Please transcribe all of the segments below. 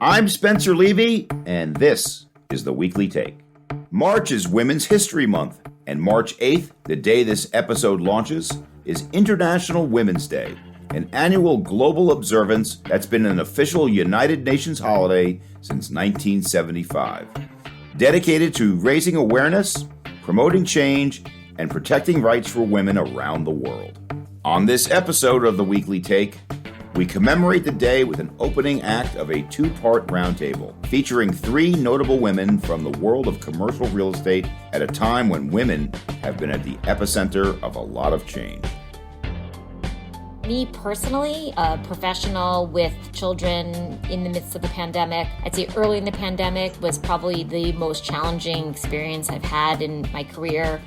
I'm Spencer Levy, and this is the Weekly Take. March is Women's History Month, and March 8th, the day this episode launches, is International Women's Day, an annual global observance that's been an official United Nations holiday since 1975. Dedicated to raising awareness, promoting change, and protecting rights for women around the world. On this episode of the Weekly Take, we commemorate the day with an opening act of a two-part roundtable featuring three notable women from the world of commercial real estate at a time when women have been at the epicenter of a lot of change. Me personally, a professional with children in the midst of the pandemic, I'd say early in the pandemic was probably the most challenging experience I've had in my career.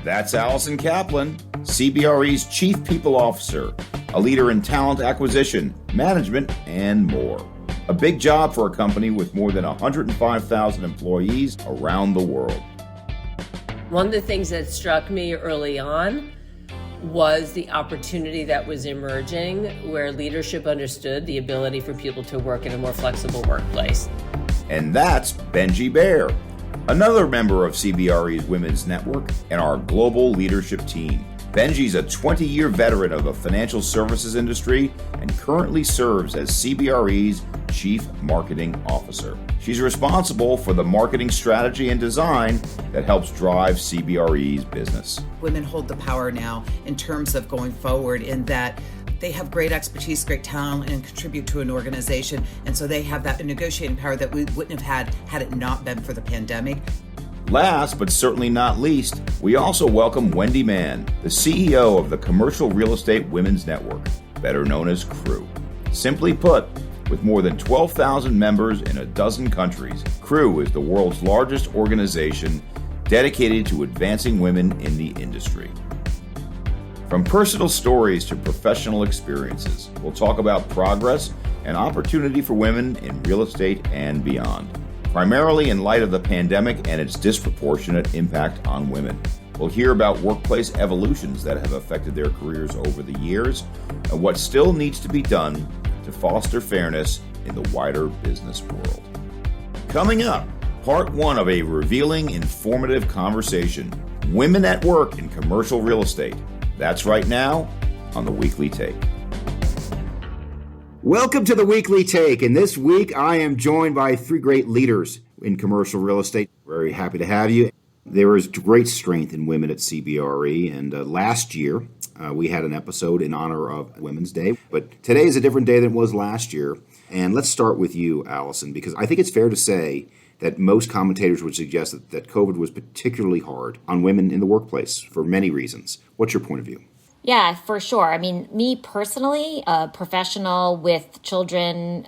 That's Alison Caplan, CBRE's Chief People Officer, a leader in talent acquisition, management, and more. A big job for a company with more than 105,000 employees around the world. One of the things that struck me early on was the opportunity that was emerging where leadership understood the ability for people to work in a more flexible workplace. And that's Benji Baer, another member of CBRE's Women's Network and our global leadership team. Benji's a 20-year veteran of the financial services industry and currently serves as CBRE's Chief Marketing Officer. She's responsible for the marketing strategy and design that helps drive CBRE's business. Women hold the power now in terms of going forward in that they have great expertise, great talent, and contribute to an organization. And so they have that negotiating power that we wouldn't have had it not been for the pandemic. Last, but certainly not least, we also welcome Wendy Mann, the CEO of the Commercial Real Estate Women's Network, better known as CREW. Simply put, with more than 12,000 members in a dozen countries, CREW is the world's largest organization dedicated to advancing women in the industry. From personal stories to professional experiences, we'll talk about progress and opportunity for women in real estate and beyond, primarily in light of the pandemic and its disproportionate impact on women. We'll hear about workplace evolutions that have affected their careers over the years and what still needs to be done to foster fairness in the wider business world. Coming up, part one of a revealing, informative conversation, Women at Work in Commercial Real Estate. That's right now on the Weekly Take. Welcome to the Weekly Take, and this week I am joined by three great leaders in commercial real estate. Very happy to have you. There is great strength in women at CBRE, and last year we had an episode in honor of Women's Day, but today is a different day than it was last year. And let's start with you, Alison, because I think it's fair to say that most commentators would suggest that COVID was particularly hard on women in the workplace for many reasons. What's your point of view? Yeah, for sure. I mean, me personally, a professional with children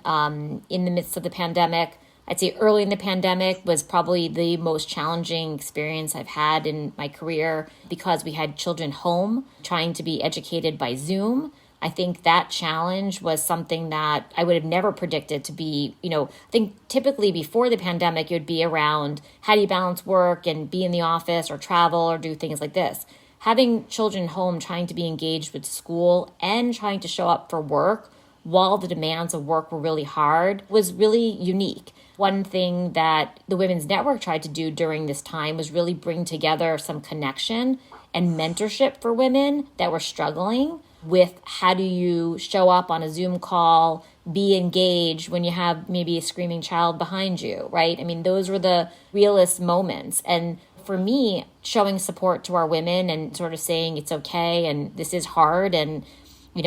in the midst of the pandemic, I'd say early in the pandemic was probably the most challenging experience I've had in my career because we had children home trying to be educated by Zoom. I think that challenge was something that I would have never predicted to be, I think typically before the pandemic, it would be around how do you balance work and be in the office or travel or do things like this. Having children home trying to be engaged with school and trying to show up for work while the demands of work were really hard was really unique. One thing that the Women's Network tried to do during this time was really bring together some connection and mentorship for women that were struggling with how do you show up on a Zoom call, be engaged when you have maybe a screaming child behind you, right? I mean, those were the realest moments. And for me, showing support to our women and sort of saying it's okay and this is hard and,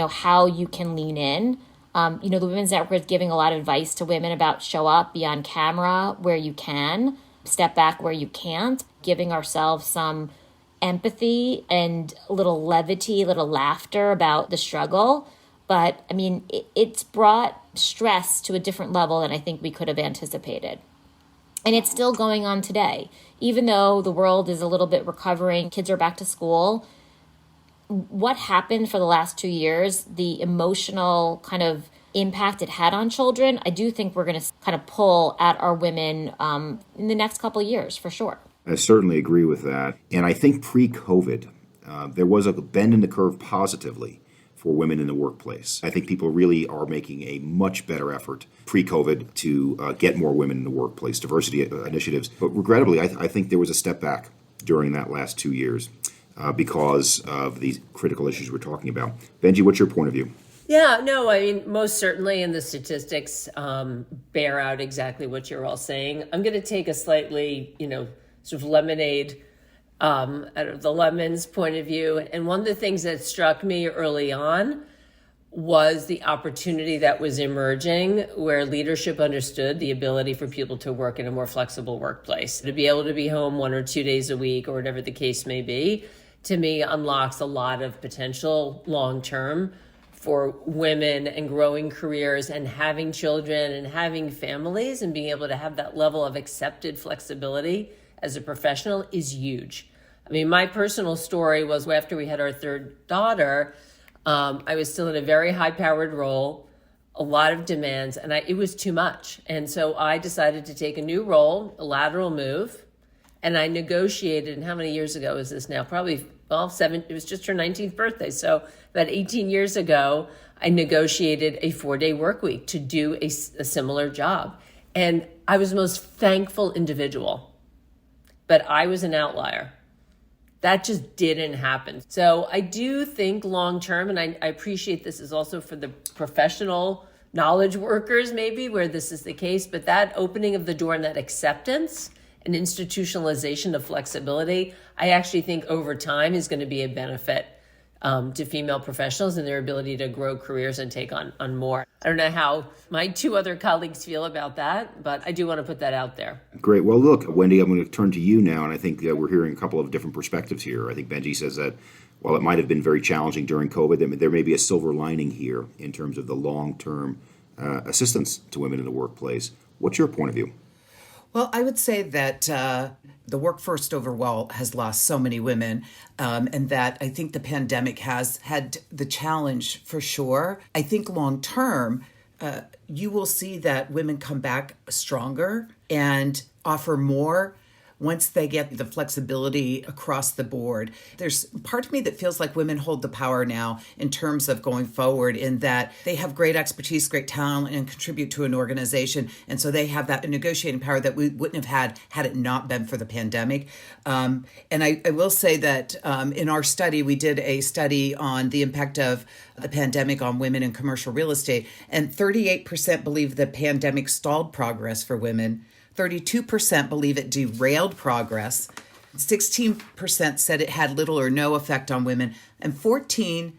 how you can lean in. The Women's Network is giving a lot of advice to women about show up, be on camera where you can, step back where you can't, giving ourselves some empathy and a little levity, a little laughter about the struggle. But I mean, it's brought stress to a different level than I think we could have anticipated. And it's still going on today. Even though the world is a little bit recovering, kids are back to school, what happened for the last 2 years, the emotional kind of impact it had on children, I do think we're going to kind of pull at our women in the next couple of years, for sure. I certainly agree with that. And I think pre-COVID, there was a bend in the curve positively for women in the workplace. I think people really are making a much better effort pre-COVID to get more women in the workplace, diversity initiatives. But regrettably, I think there was a step back during that last 2 years because of these critical issues we're talking about. Benji, what's your point of view? Yeah, no, I mean, most certainly, and the statistics bear out exactly what you're all saying. I'm going to take a slightly, sort of lemonade out of the lemon's point of view. And one of the things that struck me early on was the opportunity that was emerging where leadership understood the ability for people to work in a more flexible workplace. To be able to be home 1 or 2 days a week or whatever the case may be, to me, unlocks a lot of potential long-term for women and growing careers and having children and having families, and being able to have that level of accepted flexibility as a professional is huge. I mean, my personal story was after we had our third daughter, I was still in a very high-powered role, a lot of demands, and it was too much. And so I decided to take a new role, a lateral move, and I negotiated, and how many years ago is this now? Probably, it was just her 19th birthday. So about 18 years ago, I negotiated a 4-day work week to do a similar job. And I was the most thankful individual, but I was an outlier. That just didn't happen. So I do think long-term, and I appreciate this is also for the professional knowledge workers maybe where this is the case, but that opening of the door and that acceptance and institutionalization of flexibility, I actually think over time is going to be a benefit to female professionals and their ability to grow careers and take on more. I don't know how my two other colleagues feel about that, but I do want to put that out there. Great. Well, look, Wendy, I'm going to turn to you now, and I think we're hearing a couple of different perspectives here. I think Benji says that while it might have been very challenging during COVID, there may be a silver lining here in terms of the long-term assistance to women in the workplace. What's your point of view? Well, I would say that the workforce overall has lost so many women, and that I think the pandemic has had the challenge for sure. I think long term, you will see that women come back stronger and offer more once they get the flexibility across the board. There's part of me that feels like women hold the power now in terms of going forward, in that they have great expertise, great talent, and contribute to an organization. And so they have that negotiating power that we wouldn't have had it not been for the pandemic. And I will say that in our study, we did a study on the impact of the pandemic on women in commercial real estate, and 38% believe the pandemic stalled progress for women. 32% believe it derailed progress. 16% said it had little or no effect on women. And 14%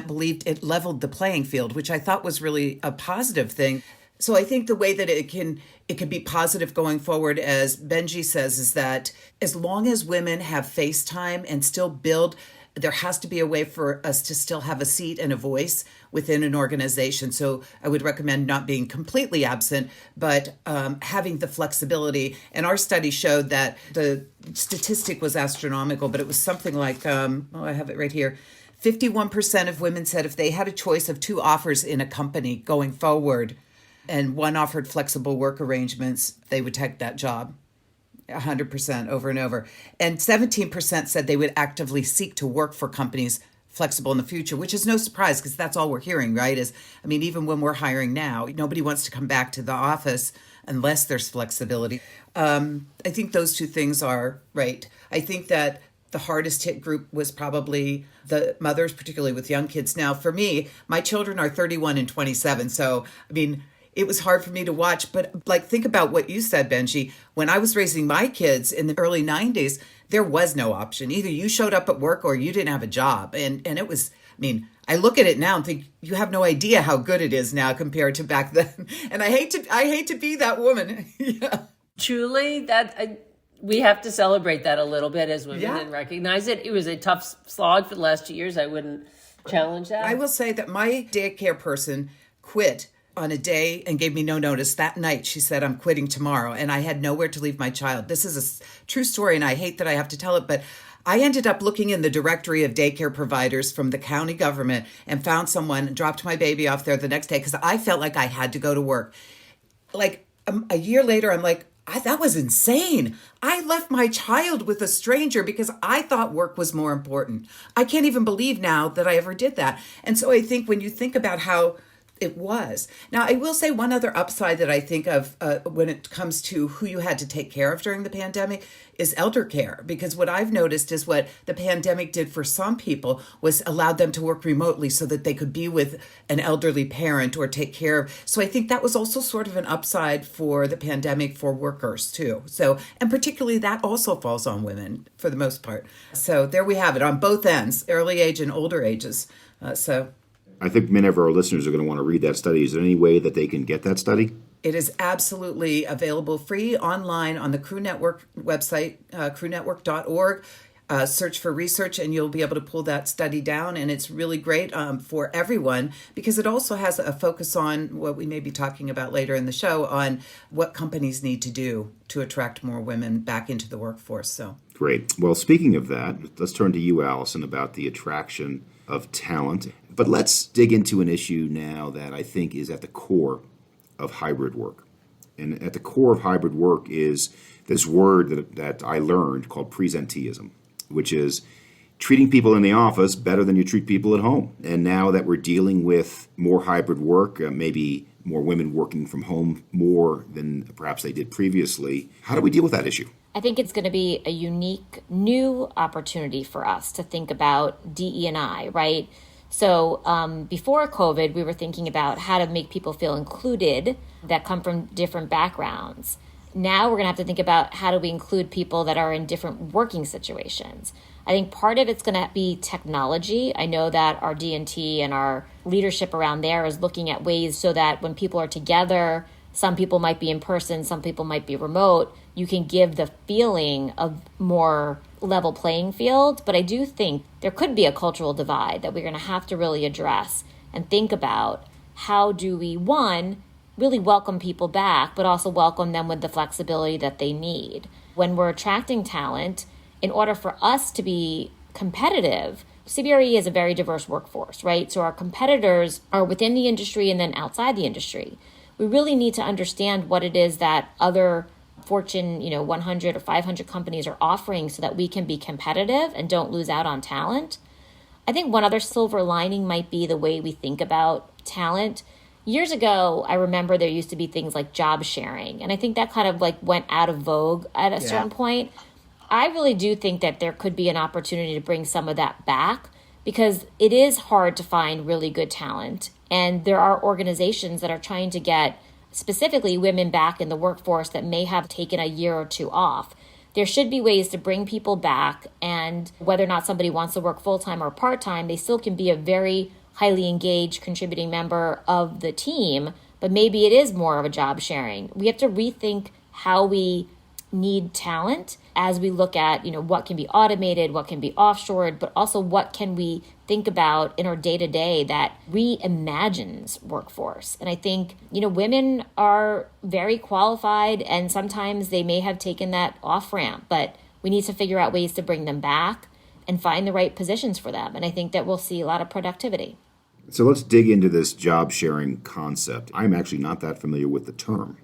believed it leveled the playing field, which I thought was really a positive thing. So I think the way that it can be positive going forward, as Benji says, is that as long as women have face time and still build, there has to be a way for us to still have a seat and a voice within an organization. So I would recommend not being completely absent, but having the flexibility. And our study showed that the statistic was astronomical, but it was something like, I have it right here. 51% of women said if they had a choice of 2 offers in a company going forward, and one offered flexible work arrangements, they would take that job. 100% over and over. And 17% said they would actively seek to work for companies flexible in the future, which is no surprise because that's all we're hearing, right? Even when we're hiring now, nobody wants to come back to the office unless there's flexibility. I think those 2 things are right. I think that the hardest hit group was probably the mothers, particularly with young kids. Now, for me, my children are 31 and 27. So, it was hard for me to watch, but think about what you said, Benji. When I was raising my kids in the early 90s, there was no option. Either you showed up at work or you didn't have a job. And it was, I look at it now and think you have no idea how good it is now compared to back then. And I hate to be that woman. Yeah. Truly, we have to celebrate that a little bit as women and recognize it. It was a tough slog for the last 2 years. I wouldn't challenge that. I will say that my daycare person quit on a day and gave me no notice. That night, she said, I'm quitting tomorrow. And I had nowhere to leave my child. This is a true story, and I hate that I have to tell it, but I ended up looking in the directory of daycare providers from the county government and found someone, dropped my baby off there the next day because I felt like I had to go to work. A year later, I'm like, that was insane. I left my child with a stranger because I thought work was more important. I can't even believe now that I ever did that. And so I think when you think about how it was. Now, I will say one other upside that I think of when it comes to who you had to take care of during the pandemic is elder care. Because what I've noticed is what the pandemic did for some people was allowed them to work remotely so that they could be with an elderly parent or take care of. So I think that was also sort of an upside for the pandemic for workers too. So, and particularly that also falls on women for the most part. So there we have it on both ends, early age and older ages. I think many of our listeners are going to want to read that study. Is there any way that they can get that study? It is absolutely available free online on the Crew Network website, crewnetwork.org. Search for research and you'll be able to pull that study down. And it's really great for everyone because it also has a focus on what we may be talking about later in the show on what companies need to do to attract more women back into the workforce. So great. Well, speaking of that, let's turn to you, Alison, about the attraction of talent. But let's dig into an issue now that I think is at the core of hybrid work. And at the core of hybrid work is this word that I learned called presenteeism, which is treating people in the office better than you treat people at home. And now that we're dealing with more hybrid work, maybe more women working from home more than perhaps they did previously, how do we deal with that issue? I think it's going to be a unique new opportunity for us to think about DE&I, right? So before COVID, we were thinking about how to make people feel included that come from different backgrounds. Now we're going to have to think about how do we include people that are in different working situations. I think part of it's going to be technology. I know that our D&T and our leadership around there is looking at ways so that when people are together, some people might be in person, some people might be remote, you can give the feeling of more level playing field. But I do think there could be a cultural divide that we're going to have to really address and think about how do we, one, really welcome people back, but also welcome them with the flexibility that they need. When we're attracting talent, in order for us to be competitive, CBRE is a very diverse workforce, right? So our competitors are within the industry and then outside the industry. We really need to understand what it is that other Fortune, 100 or 500 companies are offering so that we can be competitive and don't lose out on talent. I think one other silver lining might be the way we think about talent. Years ago, I remember there used to be things like job sharing, and I think that kind of went out of vogue at a certain point. I really do think that there could be an opportunity to bring some of that back because it is hard to find really good talent. And there are organizations that are trying to get specifically women back in the workforce that may have taken a year or two off. There should be ways to bring people back, and whether or not somebody wants to work full-time or part-time, they still can be a very highly engaged contributing member of the team, but maybe it is more of a job sharing. We have to rethink how we need talent as we look at, what can be automated, what can be offshored, but also what can we think about in our day-to-day that reimagines workforce. And I think, women are very qualified and sometimes they may have taken that off-ramp, but we need to figure out ways to bring them back and find the right positions for them. And I think that we'll see a lot of productivity. So let's dig into this job sharing concept. I'm actually not that familiar with the term.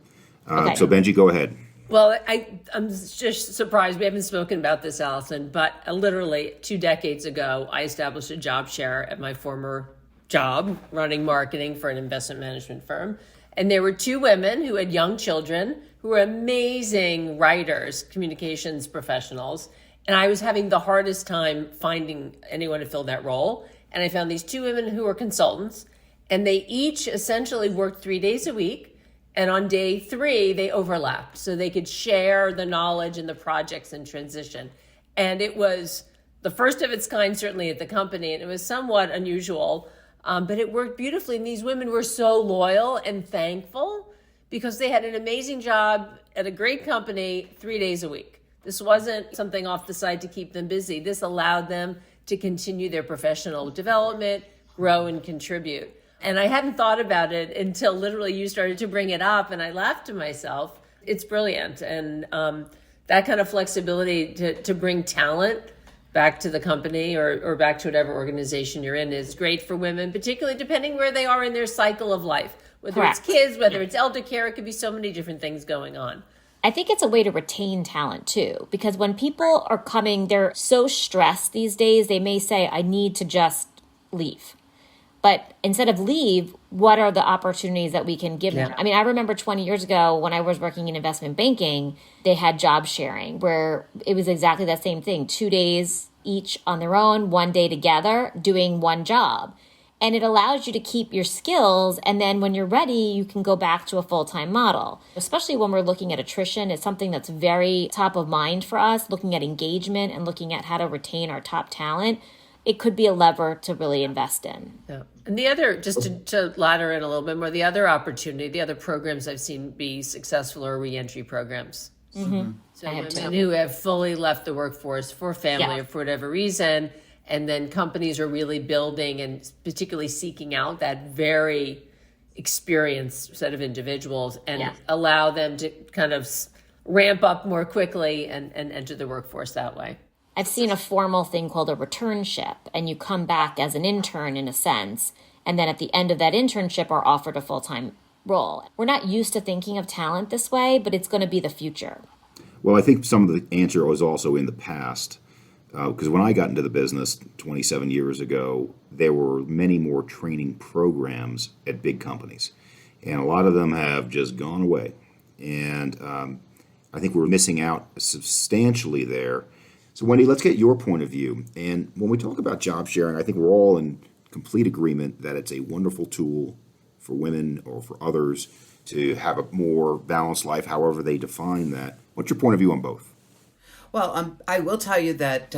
Okay. So Benji, go ahead. Well, I'm just surprised we haven't spoken about this, Alison, but literally 2 decades ago, I established a job share at my former job running marketing for an investment management firm. And there were 2 women who had young children who were amazing writers, communications professionals. And I was having the hardest time finding anyone to fill that role. And I found these 2 women who were consultants, and they each essentially worked 3 days a week. And on day 3, they overlapped so they could share the knowledge and the projects in transition. And it was the first of its kind, certainly at the company. And it was somewhat unusual, but it worked beautifully. And these women were so loyal and thankful because they had an amazing job at a great company 3 days a week. This wasn't something off the side to keep them busy. This allowed them to continue their professional development, grow, and contribute. And I hadn't thought about it until literally you started to bring it up, and I laughed to myself. It's brilliant. And that kind of flexibility to bring talent back to the company or back to whatever organization you're in is great for women, particularly depending where they are in their cycle of life. Whether Correct. It's kids, whether it's elder care, it could be so many different things going on. I think it's a way to retain talent too, because when people are coming, they're so stressed these days, they may say, I need to just leave. But instead of leave, what are the opportunities that we can give them? I mean, I remember 20 years ago when I was working in investment banking, they had job sharing where it was exactly that same thing. 2 days each on their own, 1 day together, doing one job. And it allows you to keep your skills. And then when you're ready, you can go back to a full-time model. Especially when we're looking at attrition, it's something that's very top of mind for us, looking at engagement and looking at how to retain our top talent. It could be a lever to really invest in. Yeah. And the other, just to ladder in a little bit more, the other opportunity, the other programs I've seen be successful are reentry programs. Mm-hmm. So women who have fully left the workforce for family or for whatever reason, and then companies are really building and particularly seeking out that very experienced set of individuals and allow them to kind of ramp up more quickly and enter the workforce that way. I've seen a formal thing called a returnship, and you come back as an intern in a sense, and then at the end of that internship are offered a full-time role. We're not used to thinking of talent this way, but it's going to be the future. Well, I think some of the answer was also in the past. Because when I got into the business 27 years ago, there were many more training programs at big companies. And a lot of them have just gone away. And I think we're missing out substantially there. So, Wendy, let's get your point of view. And when we talk about job sharing, I think we're all in complete agreement that it's a wonderful tool for women or for others to have a more balanced life, however they define that. What's your point of view on both? Well, I will tell you that,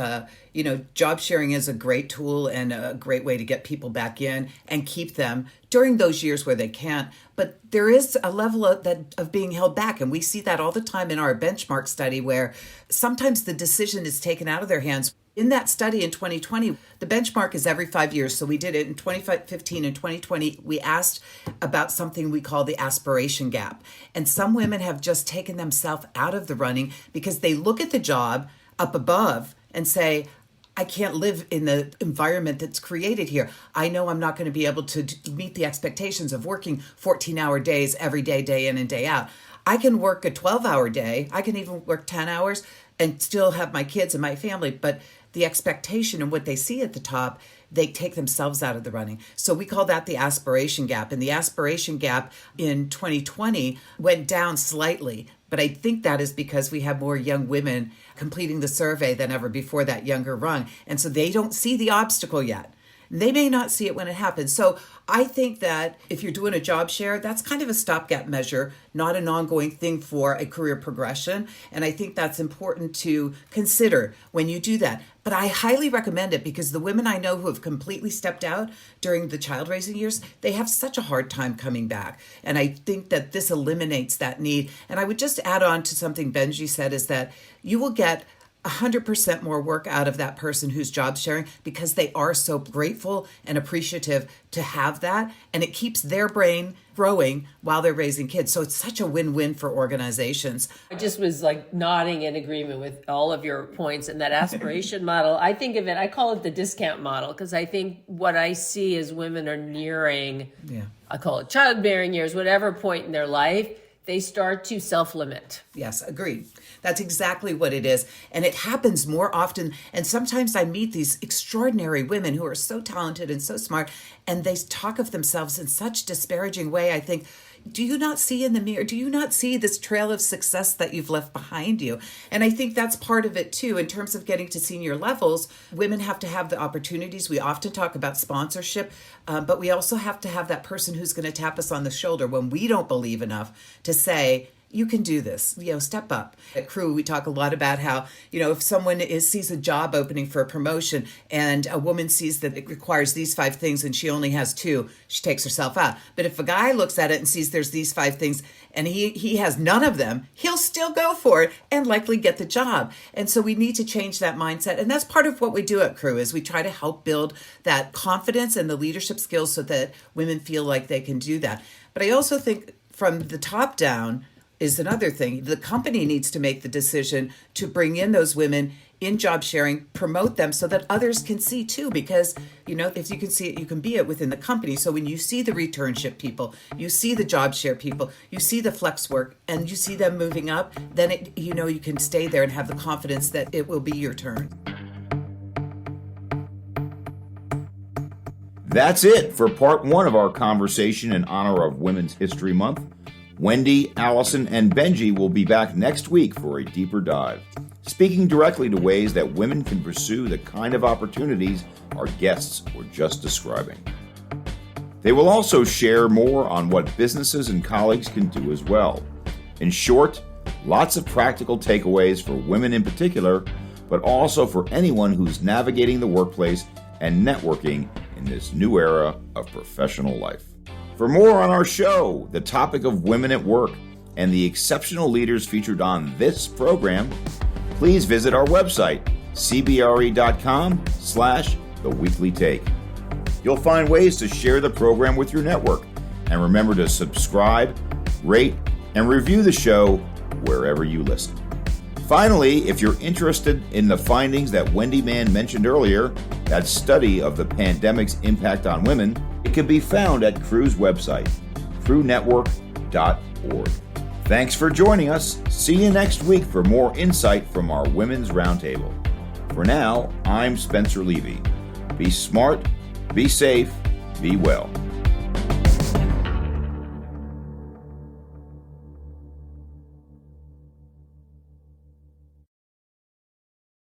job sharing is a great tool and a great way to get people back in and keep them during those years where they can't. But there is a level of being held back. And we see that all the time in our benchmark study where sometimes the decision is taken out of their hands. In that study in 2020, the benchmark is every 5 years. So we did it in 2015 and 2020. We asked about something we call the aspiration gap. And some women have just taken themselves out of the running because they look at the job up above and say, I can't live in the environment that's created here. I know I'm not going to be able to meet the expectations of working 14-hour days every day, day in and day out. I can work a 12-hour day. I can even work 10 hours and still have my kids and my family. But the expectation and what they see at the top, they take themselves out of the running. So we call that the aspiration gap. And the aspiration gap in 2020 went down slightly. But I think that is because we have more young women completing the survey than ever before, that younger rung. And so they don't see the obstacle yet. They may not see it when it happens. So I think that if you're doing a job share, that's kind of a stopgap measure, not an ongoing thing for a career progression. And I think that's important to consider when you do that. But I highly recommend it because the women I know who have completely stepped out during the child raising years, they have such a hard time coming back. And I think that this eliminates that need. And I would just add on to something Benji said is that you will get 100% more work out of that person who's job sharing because they are so grateful and appreciative to have that. And it keeps their brain growing while they're raising kids. So it's such a win-win for organizations. I just was like nodding in agreement with all of your points. And that aspiration model, I think of it, I call it the discount model, because I think what I see is women are nearing, I call it childbearing years, whatever point in their life, they start to self-limit. Yes, agreed. That's exactly what it is. And it happens more often. And sometimes I meet these extraordinary women who are so talented and so smart, and they talk of themselves in such disparaging way. I think, do you not see in the mirror? Do you not see this trail of success that you've left behind you? And I think that's part of it too. In terms of getting to senior levels, women have to have the opportunities. We often talk about sponsorship, but we also have to have that person who's going to tap us on the shoulder when we don't believe enough to say, you can do this, step up. At Crew, we talk a lot about how, if someone sees a job opening for a promotion and a woman sees that it requires these 5 things and she only has 2, she takes herself out. But if a guy looks at it and sees there's these 5 things and he has none of them, he'll still go for it and likely get the job. And so we need to change that mindset. And that's part of what we do at Crew is we try to help build that confidence and the leadership skills so that women feel like they can do that. But I also think from the top down, is another thing. The company needs to make the decision to bring in those women in job sharing, promote them so that others can see too, because, if you can see it, you can be it within the company. So when you see the returnship people, you see the job share people, you see the flex work, and you see them moving up, then you can stay there and have the confidence that it will be your turn. That's it for part 1 of our conversation in honor of Women's History Month. Wendy, Alison, and Benji will be back next week for a deeper dive, speaking directly to ways that women can pursue the kind of opportunities our guests were just describing. They will also share more on what businesses and colleagues can do as well. In short, lots of practical takeaways for women in particular, but also for anyone who's navigating the workplace and networking in this new era of professional life. For more on our show, the topic of women at work, and the exceptional leaders featured on this program, please visit our website, cbre.com/theweeklytake. You'll find ways to share the program with your network, and remember to subscribe, rate, and review the show wherever you listen. Finally, if you're interested in the findings that Wendy Mann mentioned earlier, that study of the pandemic's impact on women, it can be found at CREW's website, crewnetwork.org. Thanks for joining us. See you next week for more insight from our Women's Roundtable. For now, I'm Spencer Levy. Be smart, be safe, be well.